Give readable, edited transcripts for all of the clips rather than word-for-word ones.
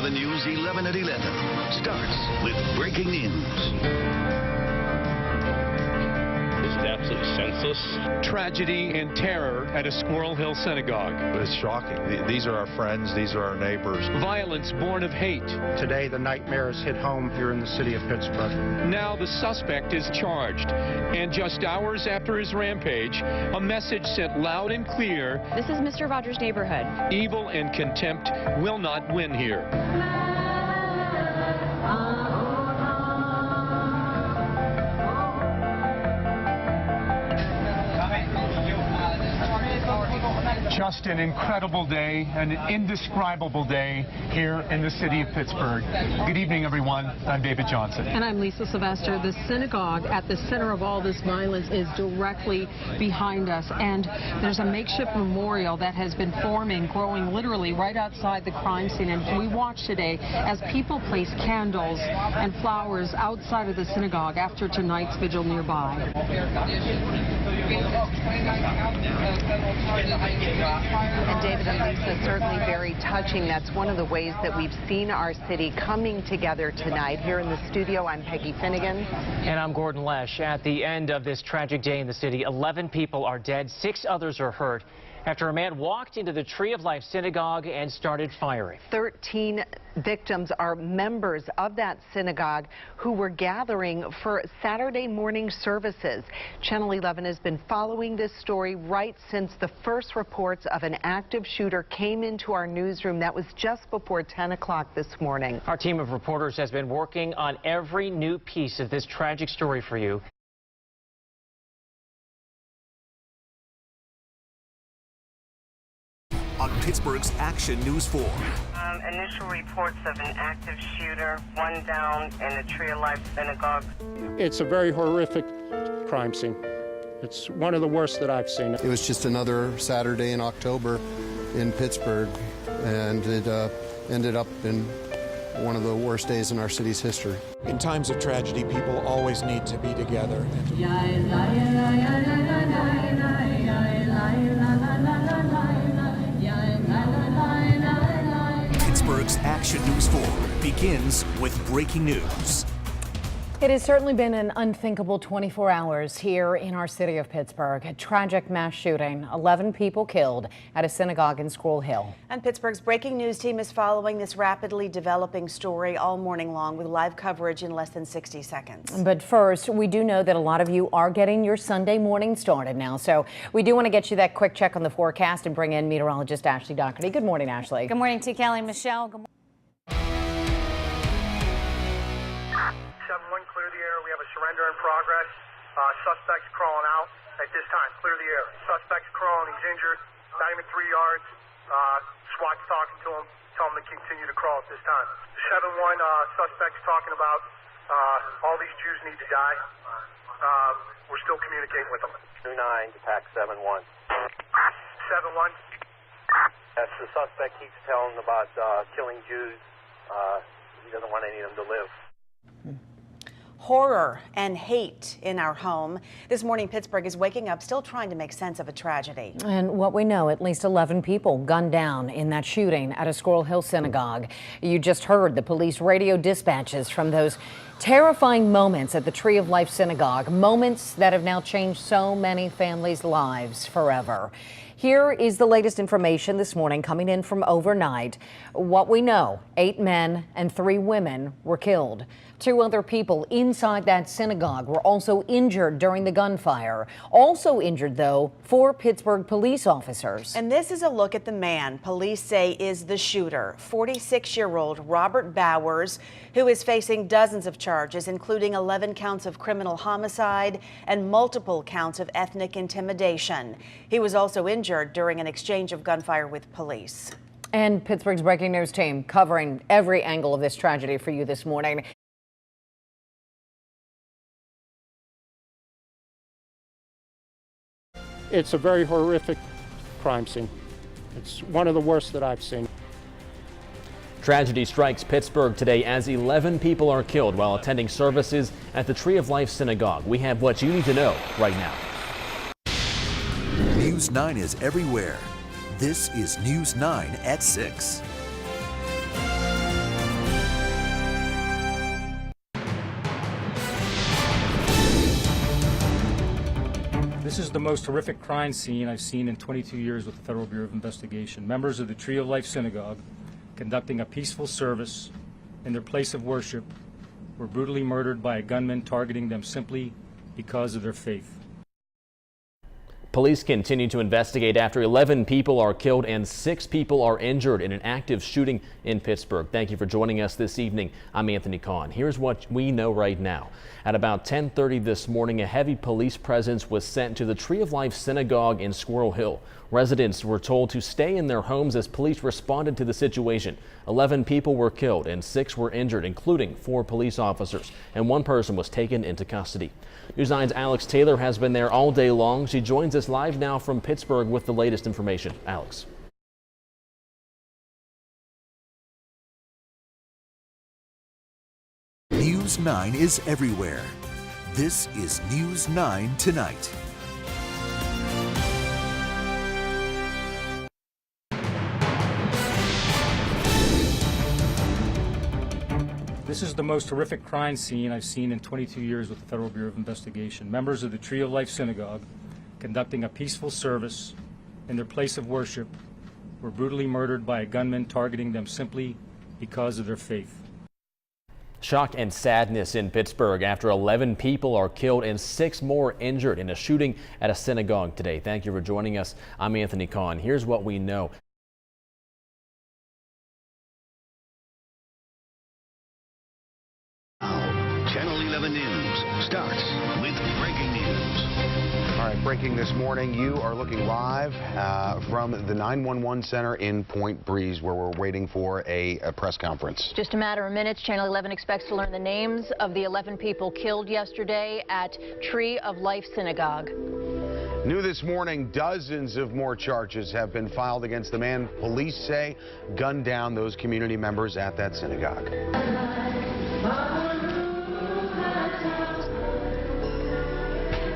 7 News 11 at 11 starts with breaking news. Absolutely senseless. Tragedy and terror at a Squirrel Hill Synagogue. It's shocking. These are our friends. These are our neighbors. Violence born of hate. Today, the nightmares hit home here in the city of Pittsburgh. Now the suspect is charged. And just hours after his rampage, a message sent loud and clear. This is Mr. Rogers' neighborhood. Evil and contempt will not win here. Just an incredible day, an indescribable day here in the city of Pittsburgh. Good evening, everyone. I'm David Johnson. And I'm Lisa Sylvester. The synagogue at the center of all this violence is directly behind us. And there's a makeshift memorial that has been forming, growing literally right outside the crime scene. And we watch today as people place candles and flowers outside of the synagogue after tonight's vigil nearby. And David and Lisa, certainly very touching. That's one of the ways that we've seen our city coming together tonight. Here in the studio, I'm Peggy Finnegan. And I'm Gordon Lesh. At the end of this tragic day in the city, 11 people are dead, 6 others are hurt after a man walked into the Tree of Life Synagogue and started firing. 13 victims are members of that synagogue who were gathering for Saturday morning services. Channel 11 has been following this story right since the first reports of an active shooter came into our newsroom. That was just before 10 o'clock this morning. Our team of reporters has been working on every new piece of this tragic story for you. On Pittsburgh's Action News 4. Initial reports of an active shooter, one down in the Tree of Life Synagogue. It's a very horrific crime scene. It's one of the worst that I've seen. It was just another Saturday in October in Pittsburgh, and it ended up in one of the worst days in our city's history. In times of tragedy, people always need to be together. Pittsburgh's Action News 4 begins with breaking news. It has certainly been an unthinkable 24 hours here in our city of Pittsburgh. A tragic mass shooting, 11 people killed at a synagogue in Squirrel Hill. And Pittsburgh's breaking news team is following this rapidly developing story all morning long with live coverage in less than 60 seconds. But first, we do know that a lot of you are getting your Sunday morning started now. So we do want to get you that quick check on the forecast and bring in meteorologist Ashley Doherty. Good morning, Ashley. Good morning to Kelly and Michelle. Good morning. Surrender in progress. Suspects crawling out at this time. Clear the air. Suspect's crawling. He's injured. Not even 3 yards. SWAT's talking to him. Tell him to continue to crawl at this time. 7-1 suspects talking about all these Jews need to die. We're still communicating with them. 2-9 to pack 7-1. 7-1. Yes, the suspect keeps telling about killing Jews. He doesn't want any of them to live. Horror and hate in our home. This morning, Pittsburgh is waking up still trying to make sense of a tragedy. And what we know, at least 11 people gunned down in that shooting at a Squirrel Hill synagogue. You just heard the police radio dispatches from those terrifying moments at the Tree of Life synagogue, moments that have now changed so many families' lives forever. Here is the latest information this morning coming in from overnight. What we know, 8 men and 3 women were killed. 2 other people inside that synagogue were also injured during the gunfire. Also injured, though, 4 Pittsburgh police officers. And this is a look at the man police say is the shooter, 46-year-old Robert Bowers, who is facing dozens of charges, including 11 counts of criminal homicide and multiple counts of ethnic intimidation. He was also injured during an exchange of gunfire with police. And Pittsburgh's breaking news team covering every angle of this tragedy for you this morning. It's a very horrific crime scene. It's one of the worst that I've seen. Tragedy strikes Pittsburgh today as 11 people are killed while attending services at the Tree of Life Synagogue. We have what you need to know right now. News 9 is everywhere. This is News 9 at 6. This is the most horrific crime scene I've seen in 22 years with the Federal Bureau of Investigation. Members of the Tree of Life Synagogue, conducting a peaceful service in their place of worship, were brutally murdered by a gunman targeting them simply because of their faith. Police continue to investigate after 11 people are killed and 6 people are injured in an active shooting in Pittsburgh. Thank you for joining us this evening. I'm Anthony Kahn. Here's what we know right now. At about 10:30 this morning, a heavy police presence was sent to the Tree of Life Synagogue in Squirrel Hill. Residents were told to stay in their homes as police responded to the situation. 11 people were killed and 6 were injured, including 4 police officers, and 1 person was taken into custody. NewsON's Alex Taylor has been there all day long. She joins us live now from Pittsburgh with the latest information. Alex. News 9 is everywhere. This is News 9 Tonight. This is the most horrific crime scene I've seen in 22 years with the Federal Bureau of Investigation. Members of the Tree of Life Synagogue, conducting a peaceful service in their place of worship, were brutally murdered by a gunman targeting them simply because of their faith. Shock and sadness in Pittsburgh after 11 people are killed and 6 more injured in a shooting at a synagogue today. Thank you for joining us. I'm Anthony Kahn. Here's what we know. Channel 11 News starts with breaking news. All right, breaking this morning, you are looking live from the 911 center in Point Breeze, where we're waiting for a press conference. Just a matter of minutes, Channel 11 expects to learn the names of the 11 people killed yesterday at Tree of Life Synagogue. New this morning, dozens of more charges have been filed against the man police say gunned down those community members at that synagogue.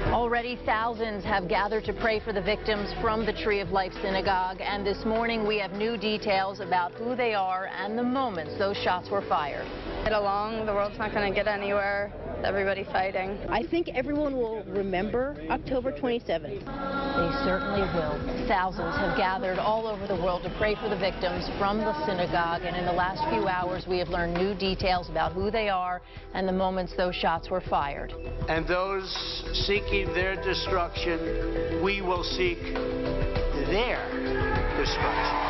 Already thousands have gathered to pray for the victims from the Tree of Life Synagogue, and this morning we have new details about who they are and the moments those shots were fired. Get along, the world's not going to get anywhere, everybody fighting. I think everyone will remember October 27th. They certainly will. Thousands have gathered all over the world to pray for the victims from the synagogue, and in the last few hours we have learned new details about who they are and the moments those shots were fired. And those seeking their destruction, we will seek their destruction.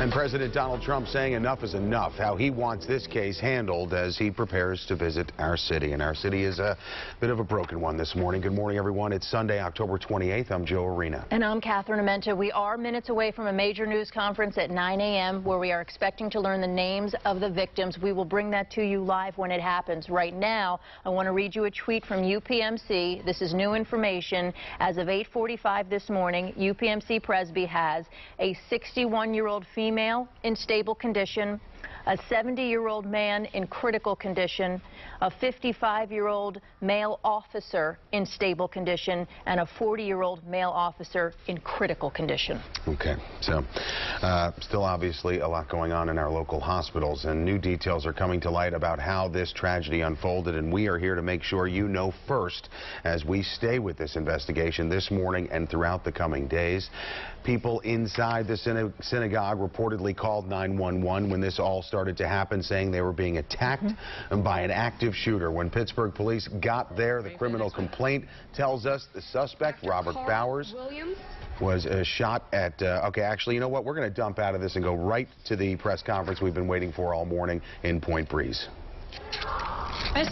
And President Donald Trump saying enough is enough, how he wants this case handled as he prepares to visit our city. And our city is a bit of a broken one this morning. Good morning, everyone. It's Sunday, October 28th. I'm Joe Arena. And I'm Catherine Amenta. We are minutes away from a major news conference at 9 a.m. where we are expecting to learn the names of the victims. We will bring that to you live when it happens. Right now, I want to read you a tweet from UPMC. This is new information. As of 8:45 this morning, UPMC Presby has a 61-year-old female in stable condition, a 70-year-old man in critical condition, a 55-year-old male officer in stable condition, and a 40-year-old male officer in critical condition. Okay, so still obviously a lot going on in our local hospitals, and new details are coming to light about how this tragedy unfolded, and we are here to make sure you know first as we stay with this investigation this morning and throughout the coming days. People inside the synagogue reportedly called 911 when this all started to happen, saying they were being attacked by an active shooter. When Pittsburgh police got there, the criminal complaint tells us the suspect, Robert Bowers, was shot at, okay, actually, you know what? We're going to dump out of this and go right to the press conference we've been waiting for all morning in Point Breeze. Miss?